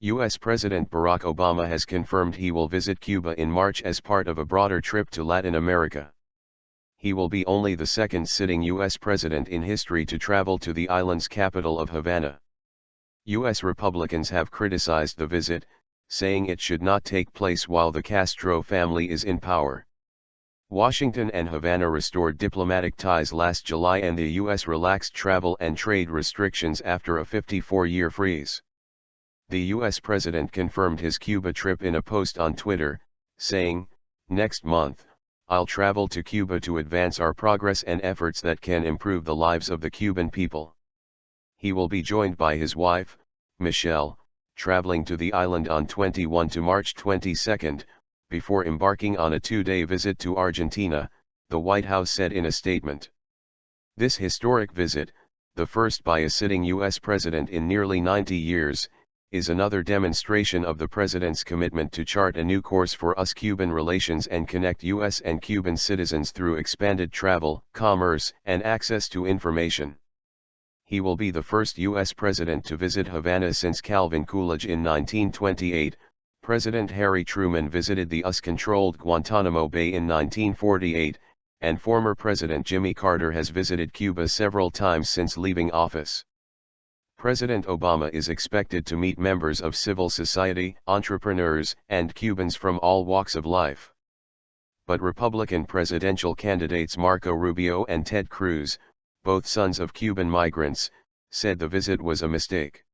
U.S. President Barack Obama has confirmed he will visit Cuba in March as part of a broader trip to Latin America. He will be only the second sitting U.S. president in history to travel to the island's capital of Havana. U.S. Republicans have criticized the visit, saying it should not take place while the Castro family is in power. Washington and Havana restored diplomatic ties last July, and the U.S. relaxed travel and trade restrictions after a 54-year freeze. The U.S. president confirmed his Cuba trip in a post on Twitter, saying, "Next month, I'll travel to Cuba to advance our progress and efforts that can improve the lives of the Cuban people." He will be joined by his wife, Michelle, traveling to the island on 21 to March 22, before embarking on a 2-day visit to Argentina, the White House said in a statement. This historic visit, the first by a sitting U.S. president in nearly 90 years, is another demonstration of the president's commitment to chart a new course for US-Cuban relations and connect U.S. and Cuban citizens through expanded travel, commerce, and access to information. He will be the first U.S. president to visit Havana since Calvin Coolidge in 1928. President Harry Truman visited the US-controlled Guantanamo Bay in 1948, and former President Jimmy Carter has visited Cuba several times since leaving office. President Obama is expected to meet members of civil society, entrepreneurs, and Cubans from all walks of life. But Republican presidential candidates Marco Rubio and Ted Cruz, both sons of Cuban migrants, said the visit was a mistake.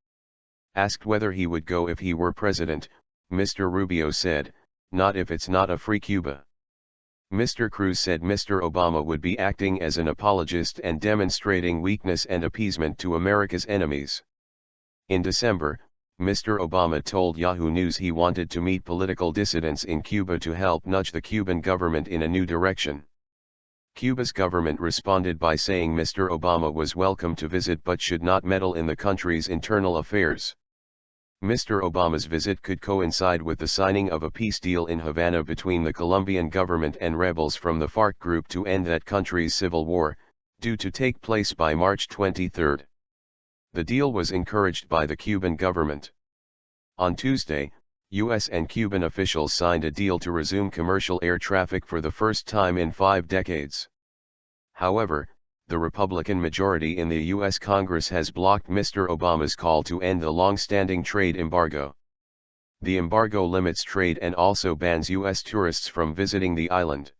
Asked whether he would go if he were president, Mr. Rubio said, "Not if it's not a free Cuba." Mr. Cruz said Mr. Obama would be acting as an apologist and demonstrating weakness and appeasement to America's enemies. In December, Mr. Obama told Yahoo News he wanted to meet political dissidents in Cuba to help nudge the Cuban government in a new direction. Cuba's government responded by saying Mr. Obama was welcome to visit but should not meddle in the country's internal affairs. Mr. Obama's visit could coincide with the signing of a peace deal in Havana between the Colombian government and rebels from the FARC group to end that country's civil war, due to take place by March 23. The deal was encouraged by the Cuban government. On Tuesday, US and Cuban officials signed a deal to resume commercial air traffic for the first time in 5 decades. However, the Republican majority in the U.S. Congress has blocked Mr. Obama's call to end the long-standing trade embargo. The embargo limits trade and also bans U.S. tourists from visiting the island.